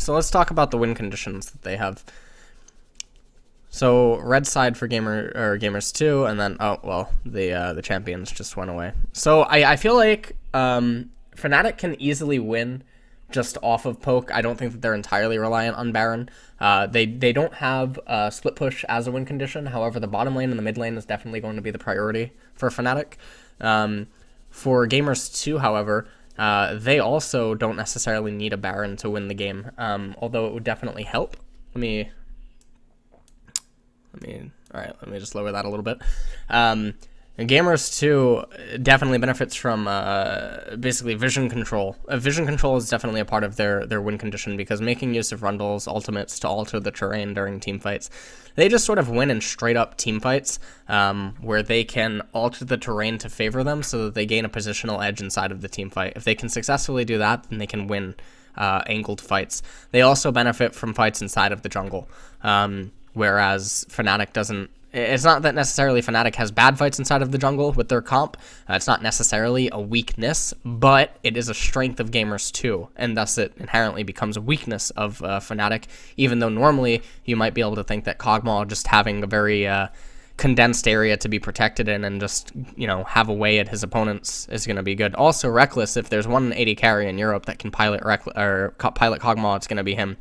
So let's talk about the win conditions that they have. So red side for gamers 2, and then the champions just went away. So I feel like Fnatic can easily win just off of poke. I don't think that they're entirely reliant on Baron. They don't have split push as a win condition. However, the bottom lane and the mid lane is definitely going to be the priority for Fnatic. For gamers 2, however, they also don't necessarily need a Baron to win the game, although it would definitely help. Let me just lower that a little bit. And Gamers 2 definitely benefits from basically vision control. Vision control is definitely a part of their win condition, because making use of Rundle's ultimates to alter the terrain during team fights, they just sort of win in straight up team fights where they can alter the terrain to favor them so that they gain a positional edge inside of the team fight. If they can successfully do that, then they can win angled fights. They also benefit from fights inside of the jungle, whereas Fnatic doesn't. It's not that necessarily Fnatic has bad fights inside of the jungle with their comp. It's not necessarily a weakness, but it is a strength of gamers too, and thus it inherently becomes a weakness of Fnatic, even though normally you might be able to think that Kog'Maw just having a very condensed area to be protected in and just, have a way at his opponents is going to be good. Also, Reckless, if there's one AD carry in Europe that can pilot Kog'Maw, it's going to be him.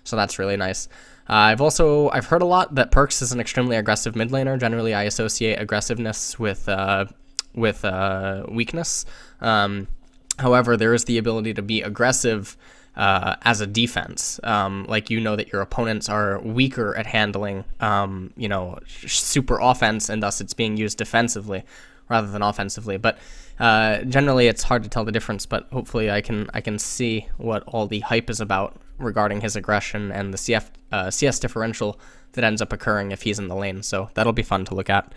So that's really nice. I've heard a lot that Perks is an extremely aggressive mid laner. Generally, I associate aggressiveness with weakness. However, there is the ability to be aggressive as a defense. That your opponents are weaker at handling, super offense, and thus it's being used defensively rather than offensively. But generally, it's hard to tell the difference. But hopefully, I can see what all the hype is about regarding his aggression and the CS differential that ends up occurring if he's in the lane. So that'll be fun to look at.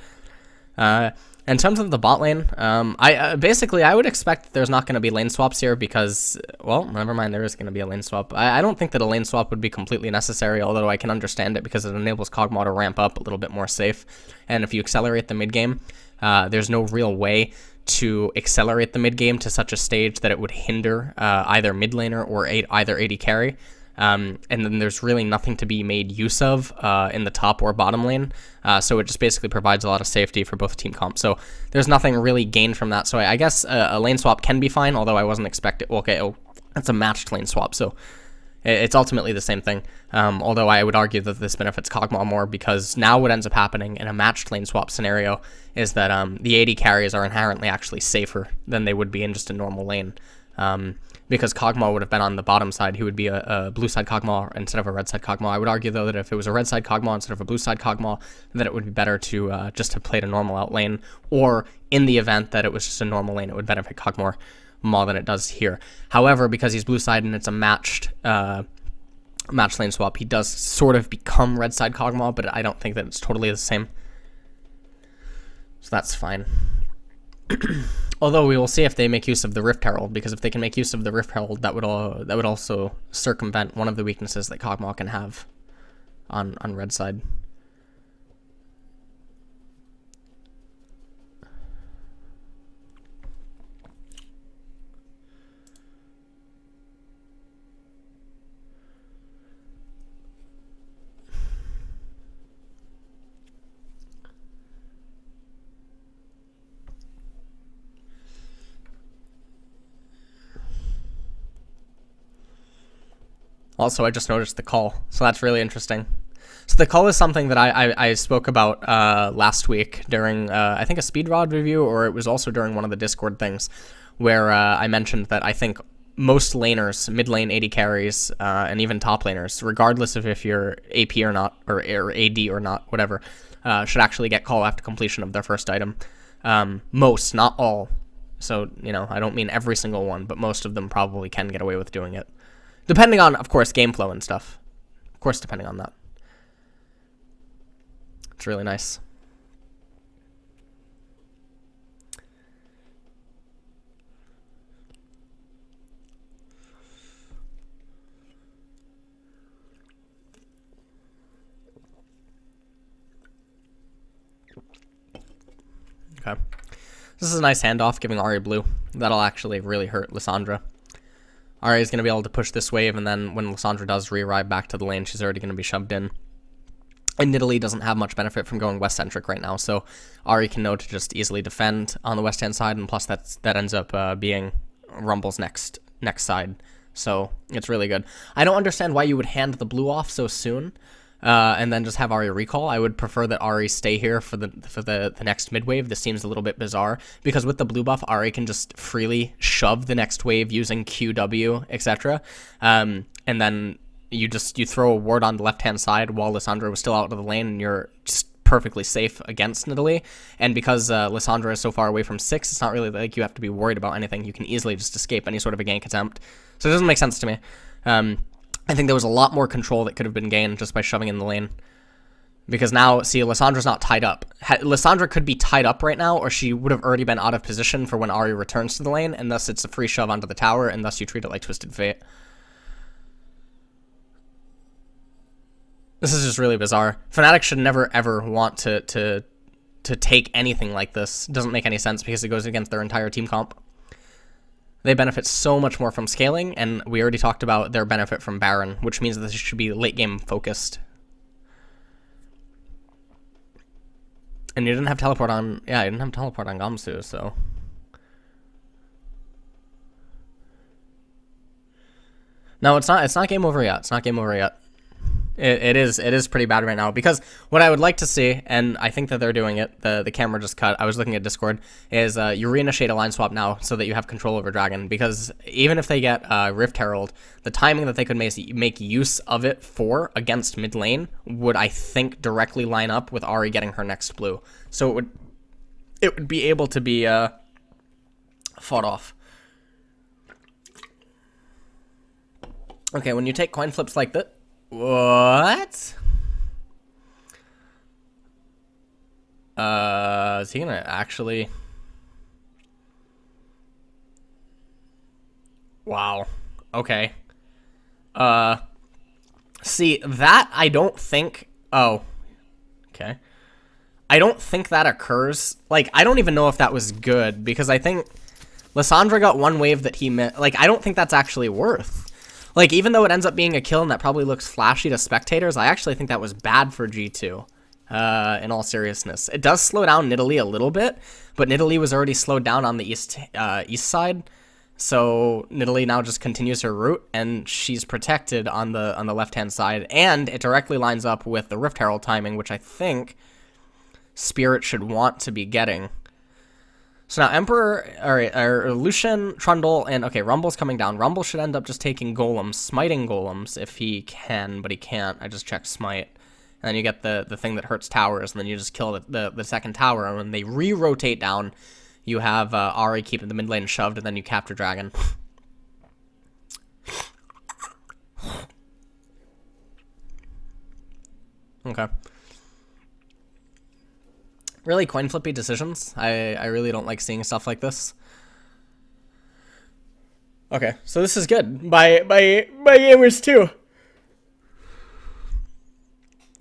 In terms of the bot lane, I would expect that there's not going to be lane swaps here because, well, never mind, there is going to be a lane swap. I don't think that a lane swap would be completely necessary, although I can understand it because it enables Kog'Maw to ramp up a little bit more safe. And if you accelerate the mid game, there's no real way to accelerate the mid game to such a stage that it would hinder either mid laner or either AD carry. And then there's really nothing to be made use of in the top or bottom lane. So it just basically provides a lot of safety for both team comp. So there's nothing really gained from that. So I guess a lane swap can be fine, although I wasn't expecting. That's a matched lane swap, so it's ultimately the same thing. Although I would argue that this benefits Kog'Maw more, because now what ends up happening in a matched lane swap scenario is that the AD carries are inherently actually safer than they would be in just a normal lane. Because Kog'Maw would have been on the bottom side, he would be a blue side Kog'Maw instead of a red side Kog'Maw. I would argue, though, that if it was a red side Kog'Maw instead of a blue side Kog'Maw, that it would be better to just have played a normal out lane, or in the event that it was just a normal lane, it would benefit Kog'Maw more than it does here. However, because he's blue side and it's a matched lane swap, he does sort of become red side Kog'Maw, but I don't think that it's totally the same. So that's fine. Although we will see if they make use of the Rift Herald, because if they can make use of the Rift Herald, that would also circumvent one of the weaknesses that Kog'Maw can have on red side. Also, I just noticed the call, so that's really interesting. So the call is something that I spoke about last week during, I think, a speed rod review, or it was also during one of the Discord things, where I mentioned that I think most laners, mid lane AD carries, and even top laners, regardless of if you're AP or not, or AD or not, whatever, should actually get call after completion of their first item. Most, not all. So, I don't mean every single one, but most of them probably can get away with doing it. Depending on, of course, game flow and stuff. Of course, depending on that. It's really nice. This is a nice handoff, giving Ahri blue. That'll actually really hurt Lissandra. Ahri is going to be able to push this wave, and then when Lysandra does re-arrive back to the lane, she's already going to be shoved in. And Nidalee doesn't have much benefit from going west-centric right now, so Ahri can know to just easily defend on the west-hand side, and plus that ends up being Rumble's next side. So it's really good. I don't understand why you would hand the blue off so soon, and then just have Ahri recall. I would prefer that Ahri stay here for the next mid wave. This seems a little bit bizarre because with the blue buff, Ahri can just freely shove the next wave using QW, etc. And then you throw a ward on the left hand side while Lysandra was still out of the lane, and you're just perfectly safe against Nidalee. And because Lysandra is so far away from 6, it's not really like you have to be worried about anything. You can easily just escape any sort of a gank attempt. So it doesn't make sense to me. I think there was a lot more control that could have been gained just by shoving in the lane. Because now, see, Lysandra's not tied up. Lysandra could be tied up right now, or she would have already been out of position for when Ahri returns to the lane, and thus it's a free shove onto the tower, and thus you treat it like Twisted Fate. This is just really bizarre. Fnatic should never, ever want to take anything like this. It doesn't make any sense because it goes against their entire team comp. They benefit so much more from scaling, and we already talked about their benefit from Baron, which means that this should be late-game focused. And you didn't have teleport on... Yeah, you didn't have teleport on Gamsu, so... No, it's not game over yet. It's not game over yet. It is pretty bad right now, because what I would like to see, and I think that they're doing it, the camera just cut, I was looking at Discord, is you reinitiate a line swap now so that you have control over Dragon, because even if they get Rift Herald, the timing that they could make use of it for against mid lane would, I think, directly line up with Ahri getting her next blue. So it would be able to be fought off. Okay, when you take coin flips like that, what? Is he gonna actually... Wow. Okay. See, that I don't think... Oh. Okay. I don't think that occurs. Like, I don't even know if that was good, because I think Lysandra got one wave that he meant... Like, I don't think that's actually worth... Like, even though it ends up being a kill and that probably looks flashy to spectators, I actually think that was bad for G2, in all seriousness. It does slow down Nidalee a little bit, but Nidalee was already slowed down on the east side, so Nidalee now just continues her route, and she's protected on the left-hand side, and it directly lines up with the Rift Herald timing, which I think Spirit should want to be getting. So now Emperor, or Lucian, Trundle, and okay, Rumble's coming down. Rumble should end up just taking golems, smiting golems if he can, but he can't. I just checked smite. And then you get the thing that hurts towers, and then you just kill the second tower. And when they re-rotate down, you have Ahri keeping the mid lane shoved, and then you capture Dragon. Okay. Really coin flippy decisions. I really don't like seeing stuff like this. Okay, so this is good. By gamers too.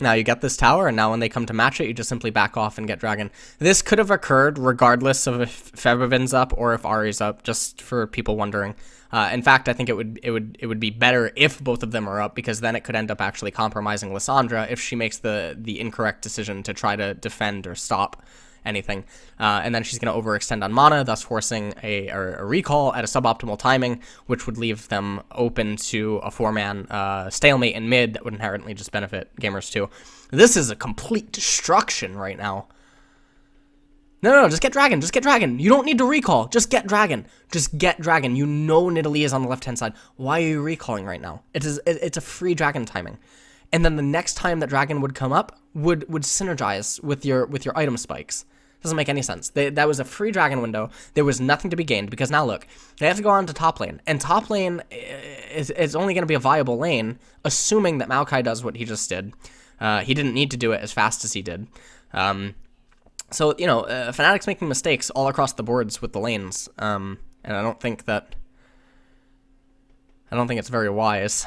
Now you get this tower, and now when they come to match it, you just simply back off and get Dragon. This could have occurred regardless of if Febiven's up or if Ahri's up, just for people wondering. In fact, I think it would be better if both of them are up, because then it could end up actually compromising Lysandra if she makes the incorrect decision to try to defend or stop anything. And then she's going to overextend on mana, thus forcing a recall at a suboptimal timing, which would leave them open to a 4-man stalemate in mid that would inherently just benefit gamers too. This is a complete destruction right now. No, just get Dragon. Just get Dragon. You don't need to recall. Just get Dragon. Just get Dragon. You know Nidalee is on the left-hand side. Why are you recalling right now? It's a free Dragon timing. And then the next time that Dragon would come up would synergize with your item spikes. Doesn't make any sense. That was a free Dragon window. There was nothing to be gained, because now look, they have to go on to top lane. And top lane is only going to be a viable lane, assuming that Maokai does what he just did. He didn't need to do it as fast as he did. So, you know, Fnatic's making mistakes all across the boards with the lanes, and I don't think it's very wise.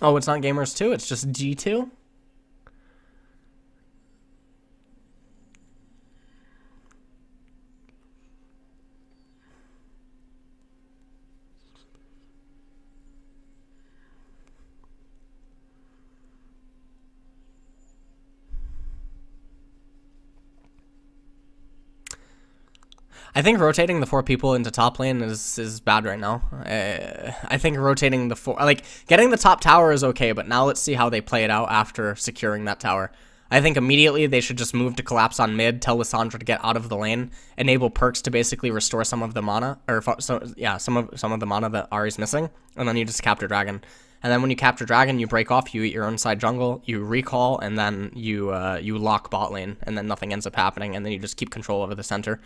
Oh, it's not Gamers 2, it's just G2? I think rotating the 4 people into top lane is bad right now. I think rotating the 4... Like, getting the top tower is okay, but now let's see how they play it out after securing that tower. I think immediately they should just move to collapse on mid, tell Lsxyzcoaching to get out of the lane, enable perks to basically restore some of the mana, or some of the mana that Ahri's missing, and then you just capture dragon. And then when you capture dragon, you break off, you eat your own side jungle, you recall, and then you lock bot lane, and then nothing ends up happening, and then you just keep control over the center.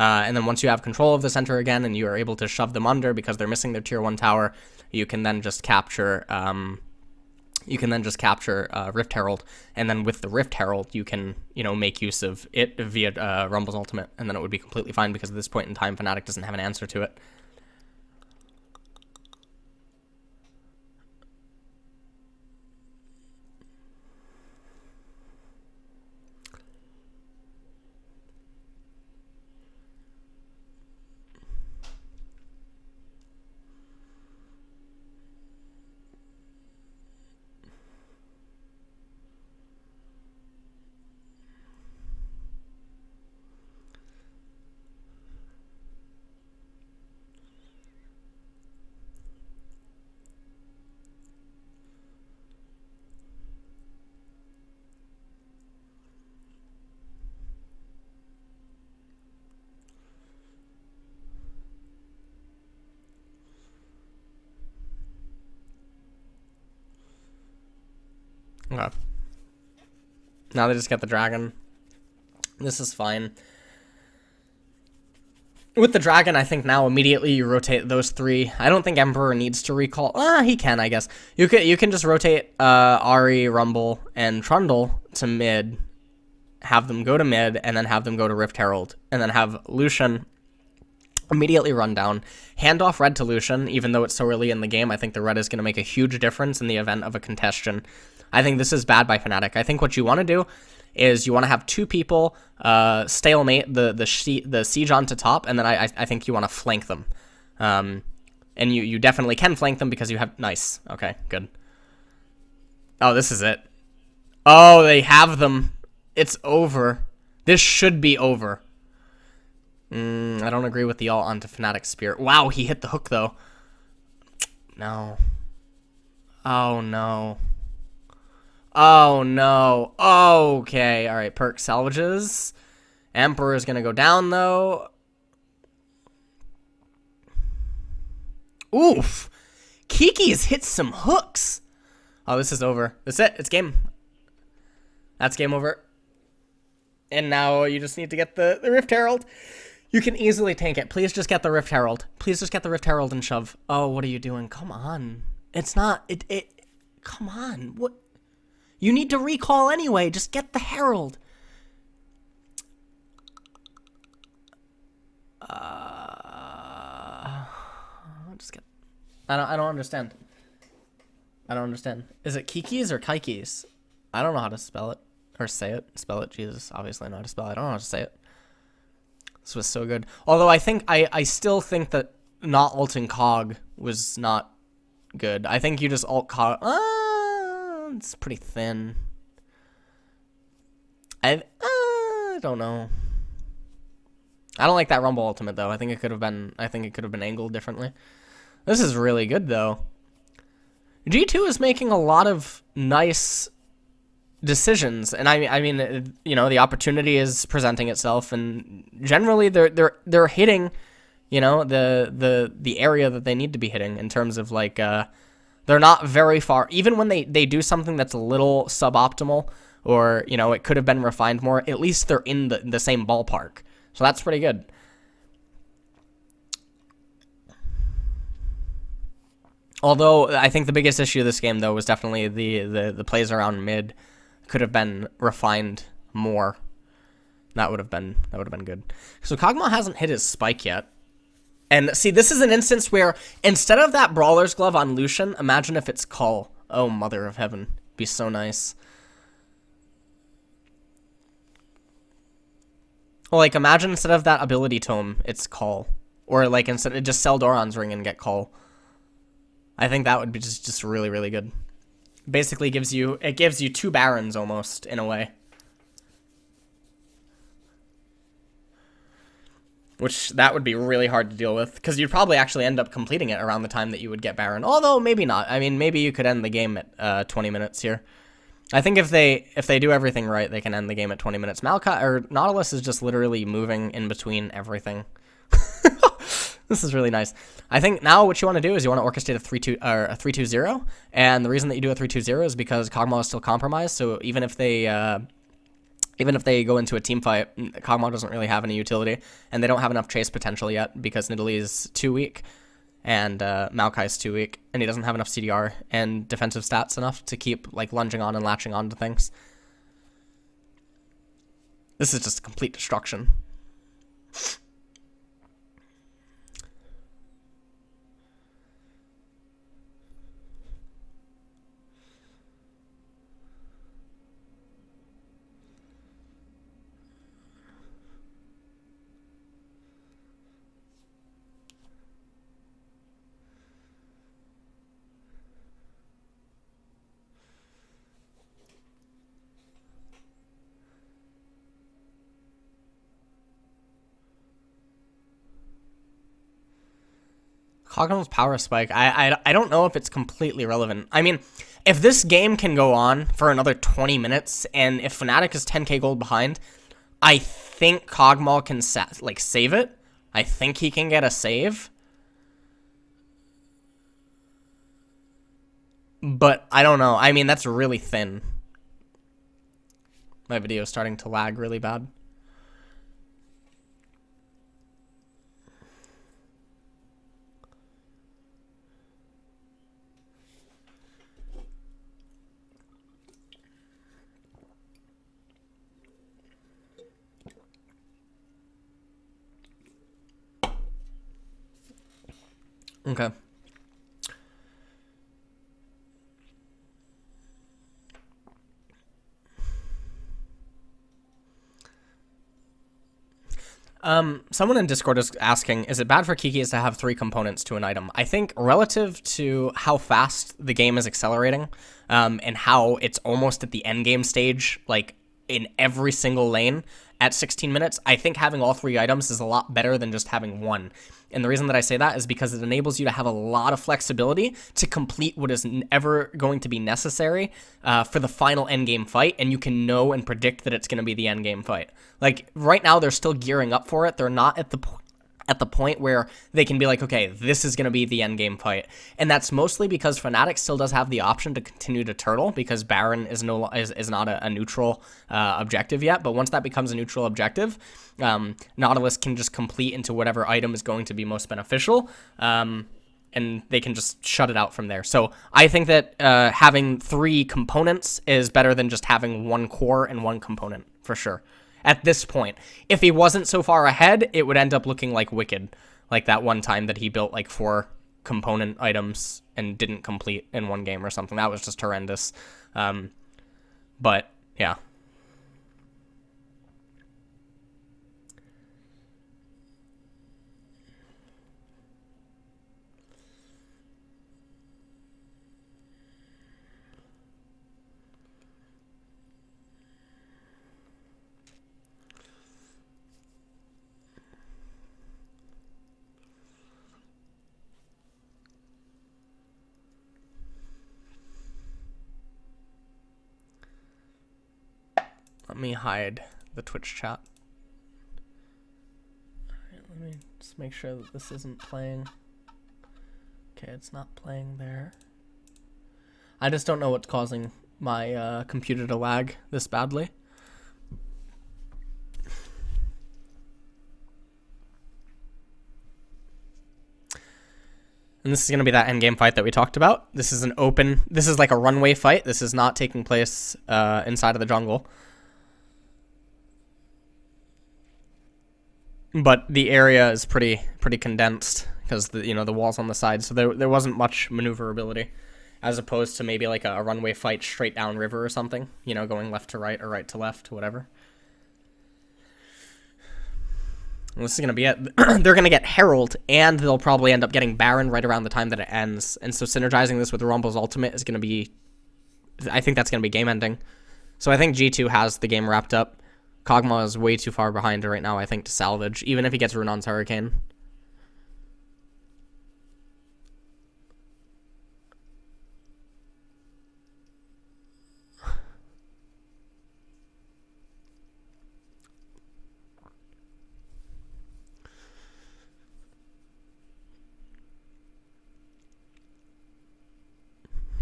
And then once you have control of the center again, and you are able to shove them under because they're missing their tier 1 tower, you can then just capture Rift Herald, and then with the Rift Herald, you can make use of it via Rumble's ultimate, and then it would be completely fine because at this point in time, Fnatic doesn't have an answer to it. Okay. Now they just get the dragon. This is fine. With the dragon, I think now immediately you rotate those 3. I don't think Emperor needs to recall. He can, I guess. You can just rotate Ahri, Rumble, and Trundle to mid, have them go to mid, and then have them go to Rift Herald, and then have Lucian immediately run down, hand off red to Lucian, even though it's so early in the game. I think the red is going to make a huge difference in the event of a contestation. I think this is bad by Fnatic. I think what you want to do is you want to have 2 people stalemate the siege onto top, and then I think you want to flank them. And you definitely can flank them because you have... Nice. Okay, good. Oh, this is it. Oh, they have them. It's over. This should be over. I don't agree with the ult onto Fnatic Spear. Wow, he hit the hook, though. No. Oh, no. Oh, no. Okay. All right. Perk salvages. Emperor is going to go down, though. Oof. Kiki's hit some hooks. Oh, this is over. That's it. It's game. That's game over. And now you just need to get the Rift Herald. You can easily tank it. Please just get the Rift Herald. Please just get the Rift Herald and shove. Oh, what are you doing? Come on. It's not... Come on. What... You need to recall anyway. Just get the Herald. Just get... I don't understand. I don't understand. Is it Kiki's or Kaiki's? I don't know how to spell it. Or say it. Spell it. Jesus. Obviously I know how to spell it. I don't know how to say it. This was so good. Although I think... I still think that not ulting Cog was not good. I think you just ult Cog... it's pretty thin. I don't know. I don't like that Rumble ultimate though. I think it could have been angled differently. This is really good though. G2 is making a lot of nice decisions, and I mean, the opportunity is presenting itself, and generally they're hitting, the area that they need to be hitting in terms of like they're not very far. Even when they do something that's a little suboptimal, or it could have been refined more, at least they're in the same ballpark. So that's pretty good. Although I think the biggest issue of this game though was definitely the plays around mid could have been refined more. That would have been good. So Kog'Maw hasn't hit his spike yet. And see, this is an instance where instead of that Brawler's Glove on Lucian, imagine if it's Cull Oh, mother of heaven. Be so nice. Well, like, imagine instead of that ability tome, it's Call. Or, like, instead of just sell Doran's Ring and get Call. I think that would be just really, really good. Basically gives you 2 Barons almost, in a way. Which, that would be really hard to deal with, because you'd probably actually end up completing it around the time that you would get Baron. Although, maybe not. I mean, maybe you could end the game at 20 minutes here. I think if they do everything right, they can end the game at 20 minutes. Nautilus is just literally moving in between everything. This is really nice. I think now what you want to do is you want to orchestrate a 3-2-0, and the reason that you do a 3-2-0 is because Kog'Maw is still compromised, so even if they go into a team fight, Kog'Maw doesn't really have any utility, and they don't have enough chase potential yet because Nidalee is too weak, and Maokai is too weak, and he doesn't have enough CDR and defensive stats enough to keep like lunging on and latching on to things. This is just complete destruction. Kog'Maw's power spike, I don't know if it's completely relevant. I mean, if this game can go on for another 20 minutes, and if Fnatic is 10k gold behind, I think Kog'Maw can save it. I think he can get a save. But I don't know. I mean, that's really thin. My video is starting to lag really bad. Okay. Someone in Discord is asking, is it bad for Kikis to have 3 components to an item? I think relative to how fast the game is accelerating, and how it's almost at the end game stage, like in every single lane at 16 minutes, I think having all 3 items is a lot better than just having one. And the reason that I say that is because it enables you to have a lot of flexibility to complete what is ever going to be necessary for the final endgame fight, and you can know and predict that it's going to be the endgame fight. Like, right now, they're still gearing up for it. They're not at the point where they can be like, okay, this is going to be the endgame fight. And that's mostly because Fnatic still does have the option to continue to turtle, because Baron is not a neutral objective yet. But once that becomes a neutral objective, Nautilus can just complete into whatever item is going to be most beneficial, and they can just shut it out from there. So I think that having 3 components is better than just having 1 core and 1 component, for sure. At this point, if he wasn't so far ahead, it would end up looking like Wicked, like that one time that he built like 4 component items and didn't complete in one game or something. That was just horrendous. But yeah. Let me hide the Twitch chat. Alright, let me just make sure that this isn't playing. Okay, it's not playing there. I just don't know what's causing my computer to lag this badly. And this is going to be that endgame fight that we talked about. This is this is like a runway fight. This is not taking place inside of the jungle. But the area is pretty condensed because the wall's on the side, so there wasn't much maneuverability. as opposed to maybe like a runway fight straight down river or something, you know, going left to right or right to left, whatever. And this is going to be it. They're going to get Herald, and they'll probably end up getting Baron right around the time that it ends. And so synergizing this with Rumble's ultimate is going to be... I think that's going to be game-ending. So I think G2 has the game wrapped up. Kog'Maw is way too far behind right now, I think, to salvage, even if he gets Runon's Hurricane.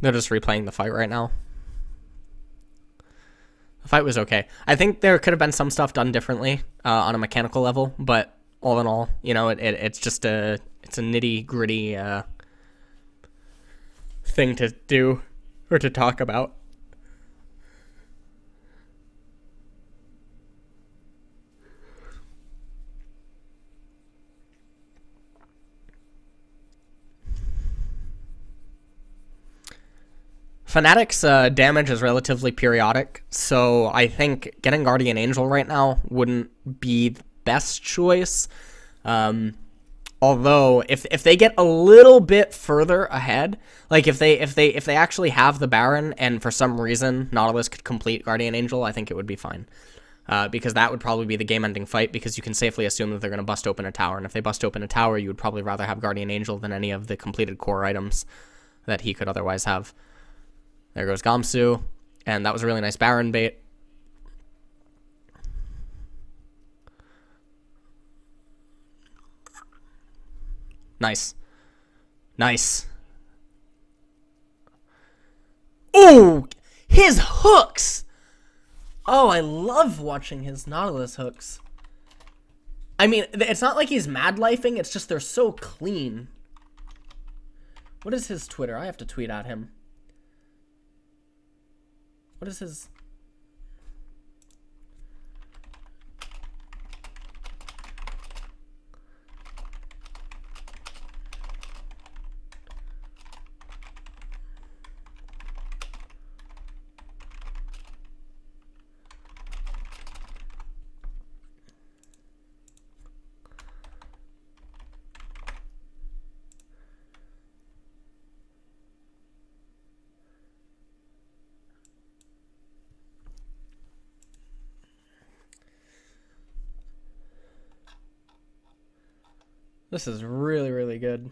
They're just replaying the fight right now. The fight was okay. I think there could have been some stuff done differently on a mechanical level, but all in all, you know, it's just a nitty gritty thing to do or to talk about. Fnatic's damage is relatively periodic, so I think getting Guardian Angel right now wouldn't be the best choice. Although, if they get a little bit further ahead, like if they actually have the Baron and for some reason Nautilus could complete Guardian Angel, I think it would be fine. Because that would probably be the game-ending fight, because you can safely assume that they're going to bust open a tower, and if they bust open a tower, you would probably rather have Guardian Angel than any of the completed core items that he could otherwise have. There goes Gamsu, and that was a really nice Baron bait. Nice. Nice. Ooh! His hooks! Oh, I love watching his Nautilus hooks. I mean, it's not like he's mad lifing, it's just they're so clean. What is his Twitter? I have to tweet at him. What is his... This is really, really good.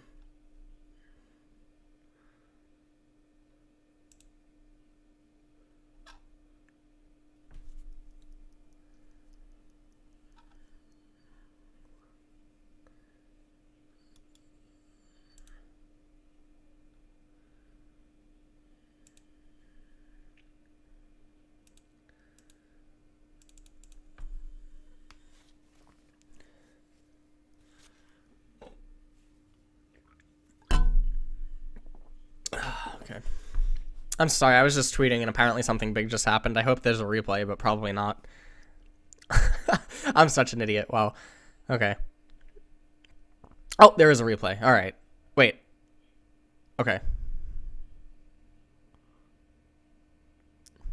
Okay. I'm sorry, I was just tweeting and apparently something big just happened. I hope there's a replay, but probably not. I'm such an idiot. Wow. Okay. Oh, there is a replay. All right. Wait. Okay.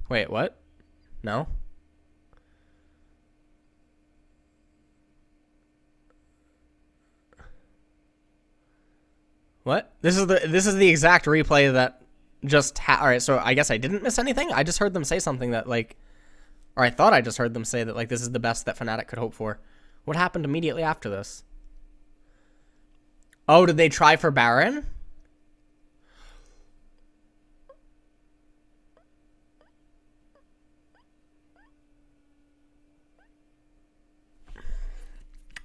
Wait, what? No? What? This is the exact replay that just all right, so I guess I didn't miss anything. I just heard them say something that like, or I thought I just heard them say that like this is the best that Fnatic could hope for. What happened immediately after this? Oh, did they try for Baron?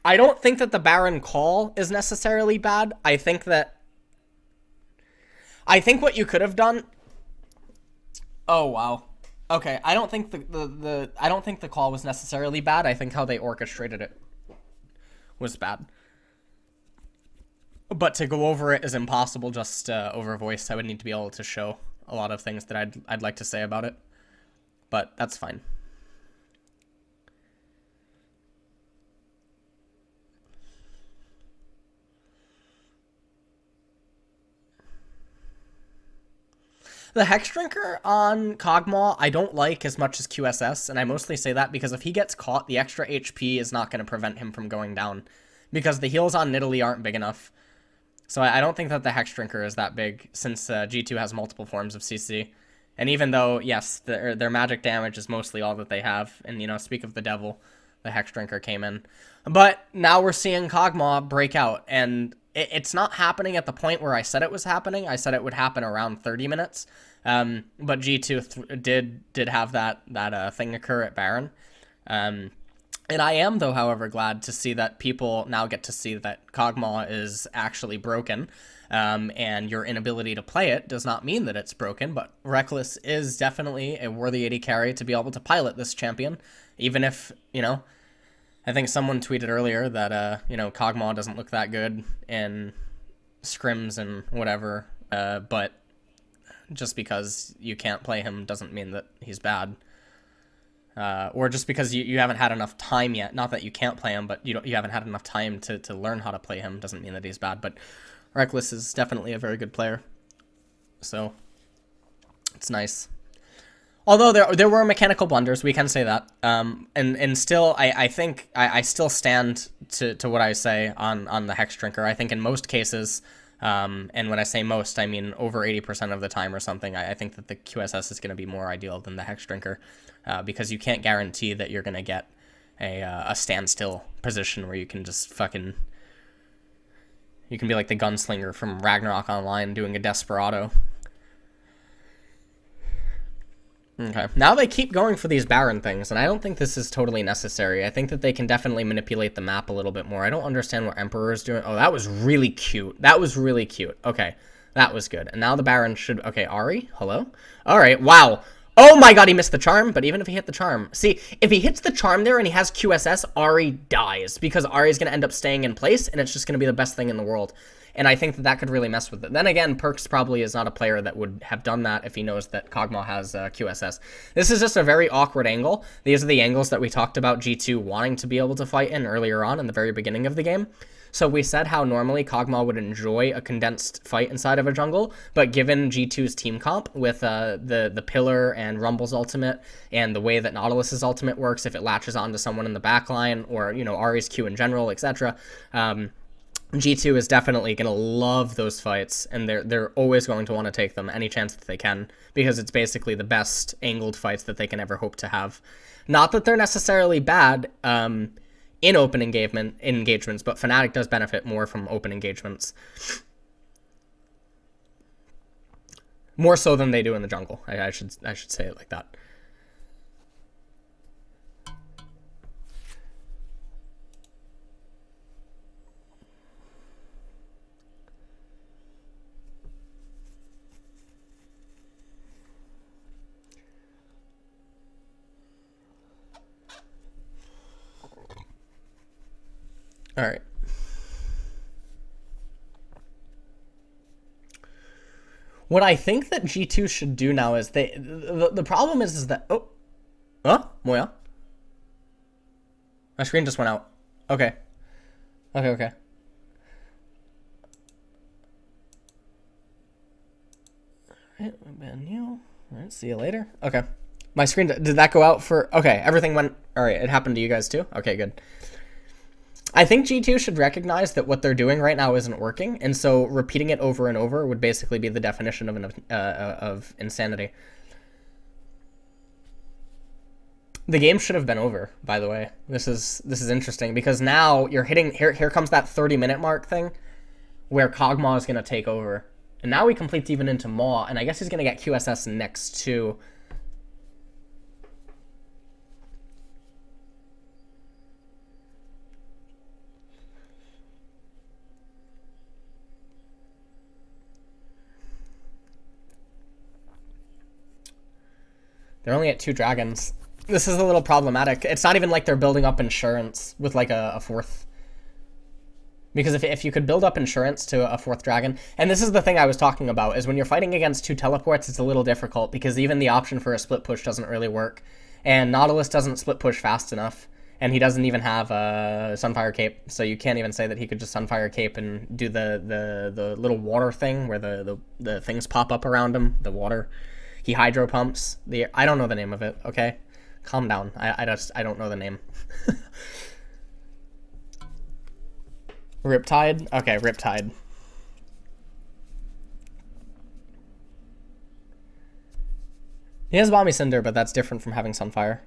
I don't think that the Baron call is necessarily bad. I think what you could have done. Oh wow. Okay, I don't think I don't think the call was necessarily bad. I think how they orchestrated it was bad. But to go over it is impossible just over voice. I would need to be able to show a lot of things that I'd like to say about it. But that's fine. The Hex Drinker on Kog'Maw I don't like as much as QSS, and I mostly say that because if he gets caught, the extra HP is not going to prevent him from going down, because the heals on Nidalee aren't big enough. So I don't think that the Hex Drinker is that big, since G2 has multiple forms of CC. And even though, yes, their magic damage is mostly all that they have, and, you know, speak of the devil, the Hex Drinker came in. But now we're seeing Kog'Maw break out, and it's not happening at the point where I said it was happening. I said it would happen around 30 minutes. But G2 did have that thing occur at Baron. And I am, though, however, glad to see that people now get to see that Kog'Maw is actually broken. And your inability to play it does not mean that it's broken, but Reckless is definitely a worthy AD carry to be able to pilot this champion, even if, you know, I think someone tweeted earlier that, you know, Kog'Maw doesn't look that good in scrims and whatever, but just because you can't play him doesn't mean that he's bad. Or just because you haven't had enough time yet, not that you can't play him, but you haven't had enough time to learn how to play him doesn't mean that he's bad, but Reckless is definitely a very good player. So, it's nice. Although there were mechanical blunders, we can say that. And still, I think I still stand to what I say on the Hex Drinker. I think in most cases, and when I say most, I mean over 80% of the time or something, I think that the QSS is going to be more ideal than the Hex Drinker, because you can't guarantee that you're going to get a standstill position where you can just fucking... You can be like the gunslinger from Ragnarok Online doing a Desperado. Okay, now they keep going for these Baron things, and I don't think this is totally necessary. I think that they can definitely manipulate the map a little bit more. I don't understand what Emperor is doing. Oh, that was really cute. That was really cute. Okay, that was good. And now the Baron should... Okay, Ahri? Hello? Alright, wow. Oh my god, he missed the charm, but even if he hit the charm... See, if he hits the charm there and he has QSS, Ahri dies, because Ahri's going to end up staying in place, and it's just going to be the best thing in the world. And I think that could really mess with it. Then again, Perks probably is not a player that would have done that if he knows that Kog'Maw has QSS. This is just a very awkward angle. These are the angles that we talked about G2 wanting to be able to fight in earlier on in the very beginning of the game. So we said how normally Kog'Maw would enjoy a condensed fight inside of a jungle, but given G2's team comp with the Pillar and Rumble's ultimate and the way that Nautilus's ultimate works, if it latches onto someone in the backline or, you know, Ahri's Q in general, etc., G2 is definitely going to love those fights, and they're always going to want to take them any chance that they can, because it's basically the best angled fights that they can ever hope to have. Not that they're necessarily bad in open engagements, but Fnatic does benefit more from open engagements. More so than they do in the jungle. I should say it like that. All right. What I think that G2 should do now is the problem is that Moya. My screen just went out. Okay. Okay. Alright, menu. Alright, see you later. Okay. My screen, did that go out for... Okay, everything went... Alright, it happened to you guys too? Okay, good. I think G2 should recognize that what they're doing right now isn't working, and so repeating it over and over would basically be the definition of insanity. The game should have been over, by the way. This is interesting, because now you're hitting... Here comes that 30-minute mark thing, where Kog'Maw is going to take over. And now he completes even into Maw, and I guess he's going to get QSS next too. They're only at 2 dragons. This is a little problematic. It's not even like they're building up insurance with like a 4th. Because if you could build up insurance to a 4th dragon, and this is the thing I was talking about, is when you're fighting against 2 teleports, it's a little difficult because even the option for a split push doesn't really work. And Nautilus doesn't split push fast enough. And he doesn't even have a Sunfire Cape, so you can't even say that he could just Sunfire Cape and do the little water thing where the things pop up around him, the water. He hydro pumps. I don't know the name of it, okay? Calm down. I don't know the name. Riptide? Okay, Riptide. He has Bomby Cinder, but that's different from having Sunfire.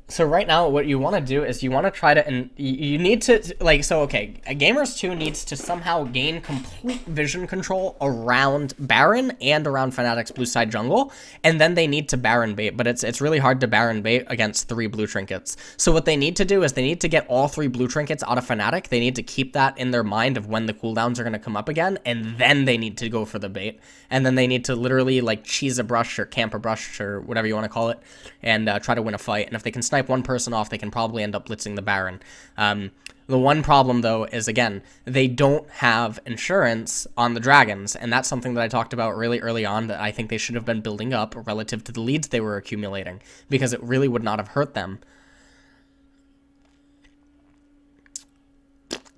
So right now, what you want to do is you want to try to, and you need to, like, so, okay, Gamers 2 needs to somehow gain complete vision control around Baron and around Fnatic's blue side jungle, and then they need to Baron bait, but it's really hard to Baron bait against 3 blue trinkets. So what they need to do is they need to get all 3 blue trinkets out of Fnatic. They need to keep that in their mind of when the cooldowns are going to come up again, and then they need to go for the bait. And then they need to literally, like, cheese a brush or camp a brush or whatever you want to call it, and try to win a fight. And if they can snipe one person off, they can probably end up blitzing the Baron. The one problem, though, is, again, they don't have insurance on the dragons, and that's something that I talked about really early on that I think they should have been building up relative to the leads they were accumulating, because it really would not have hurt them.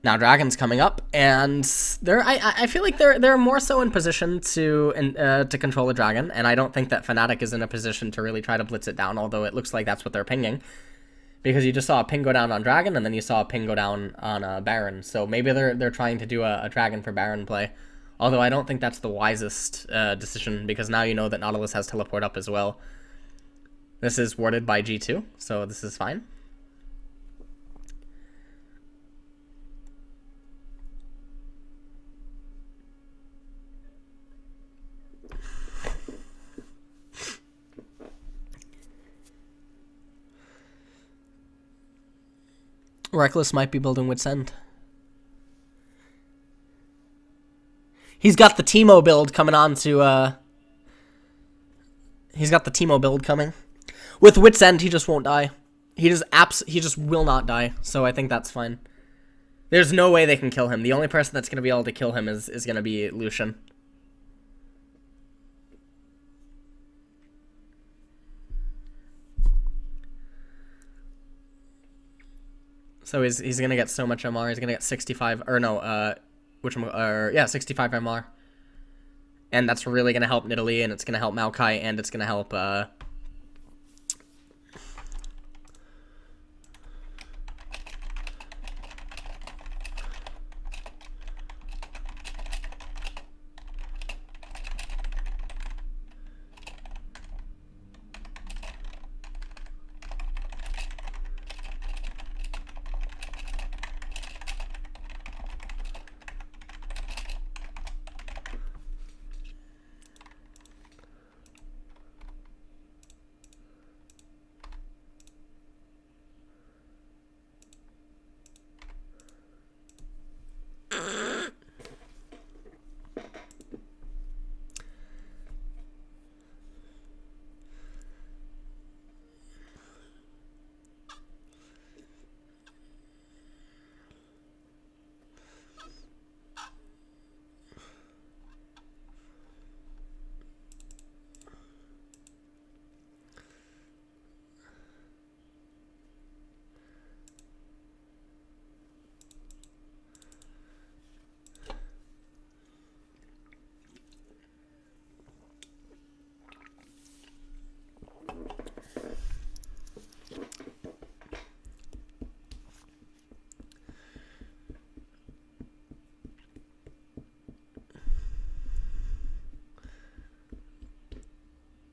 Now Dragon's coming up, and I feel like they're more so in position to control a Dragon, and I don't think that Fnatic is in a position to really try to blitz it down, although it looks like that's what they're pinging. Because you just saw a ping go down on Dragon, and then you saw a ping go down on Baron. So maybe they're trying to do a Dragon for Baron play. Although I don't think that's the wisest decision, because now you know that Nautilus has teleport up as well. This is warded by G2, so this is fine. Reckless might be building Wit's End. He's got the Teemo build coming on to, he's got the Teemo build coming. With Wit's End, he just won't die. He just will not die, so I think that's fine. There's no way they can kill him. The only person that's going to be able to kill him is going to be Lucian. So he's gonna get so much MR. He's gonna get 65, or no, yeah, 65 MR, and that's really gonna help Nidalee, and it's gonna help Maokai, and it's gonna help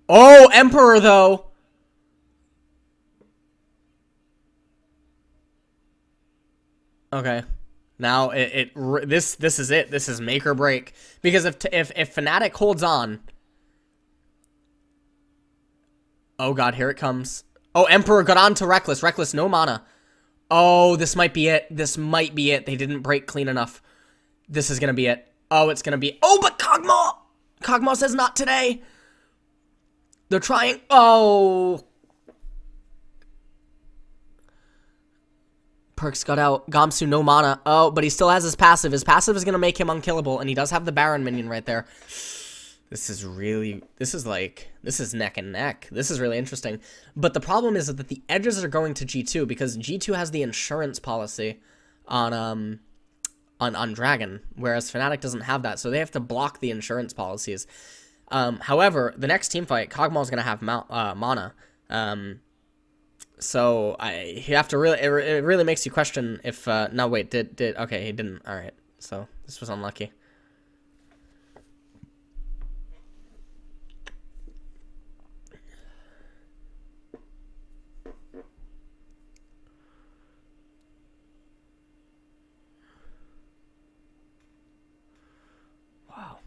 Oh, Emperor, though. Okay. Now, this is it. This is make or break. Because if Fnatic holds on... Oh, God, here it comes. Oh, Emperor got on to Reckless. Reckless, no mana. Oh, this might be it. This might be it. They didn't break clean enough. This is going to be it. Oh, it's going to be... Oh, but Kog'Maw! Kog'Maw says not today. They're trying... Oh. Perks got out. Gamsu, no mana. Oh, but he still has his passive. His passive is going to make him unkillable, and he does have the Baron minion right there. This is neck and neck. This is really interesting. But the problem is that the edges are going to G2 because G2 has the insurance policy on Dragon, whereas Fnatic doesn't have that, so they have to block the insurance policies. However, the next team fight, Kog'Maw is going to have mana. So you have to really, it really makes you question if, no, wait, okay, he didn't. All right. So this was unlucky. Wow.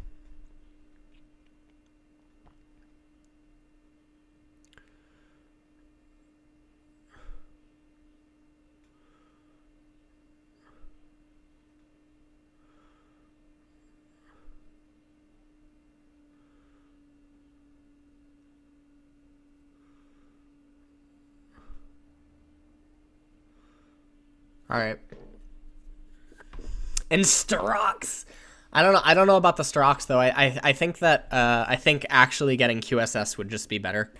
All right. And Starox. I don't know about the Starox though. I think that I think actually getting QSS would just be better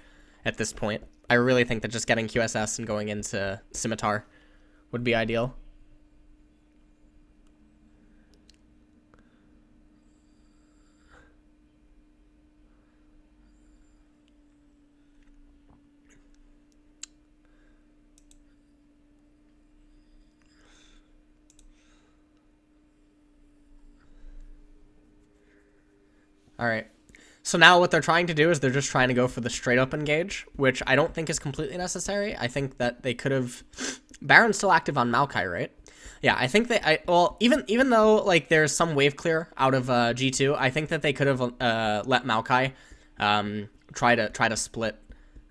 at this point. I really think that just getting QSS and going into Scimitar would be ideal. All right. So now what they're trying to do is they're just trying to go for the straight up engage, which I don't think is completely necessary. I think that they could have... Baron's still active on Maokai, right? Yeah, I think well, even though like there's some wave clear out of G2, I think that they could have let Maokai try to split,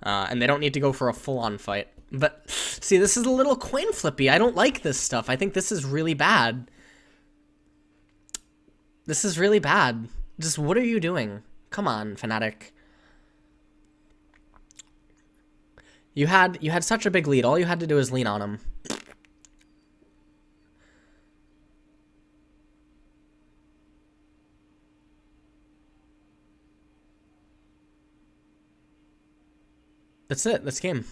and they don't need to go for a full-on fight. But see, this is a little coin flippy. I don't like this stuff. I think this is really bad. This is really bad. Just what are you doing? Come on, Fnatic. You had such a big lead. All you had to do is lean on him. That's it. That's game.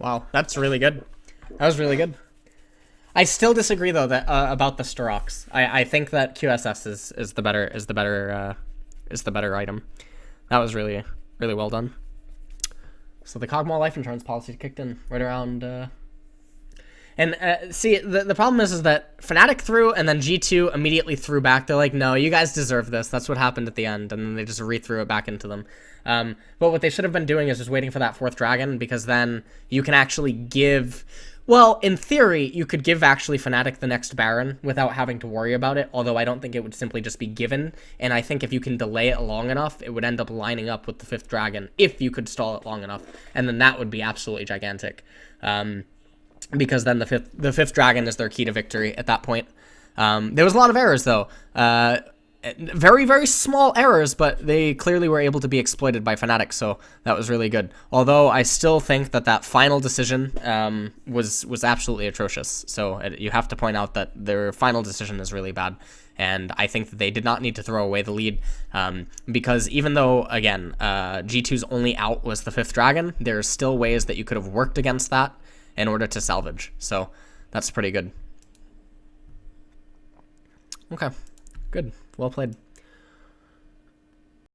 Wow, that's really good. That was really good. I still disagree though that about the Starox. I think that QSS is the better item. That was really well done. So the Kog'Maw life insurance policy kicked in right around. See, the problem is that Fnatic threw and then G2 immediately threw back. They're like, no, you guys deserve this. That's what happened at the end, and then they just re-threw it back into them. But what they should have been doing is just waiting for that 4th dragon, because then you can actually give... Well, in theory, you could give actually Fnatic the next Baron without having to worry about it, although I don't think it would simply just be given, and I think if you can delay it long enough, it would end up lining up with the 5th dragon, if you could stall it long enough, and then that would be absolutely gigantic. Because then the fifth dragon is their key to victory at that point. There was a lot of errors, though. Very, very small errors, but they clearly were able to be exploited by Fnatic, so that was really good. Although I still think that final decision was absolutely atrocious. So you have to point out that their final decision is really bad. And I think that they did not need to throw away the lead, because even though, again, G2's only out was the 5th dragon, there's still ways that you could have worked against that in order to salvage. So that's pretty good. Okay, good. Well played.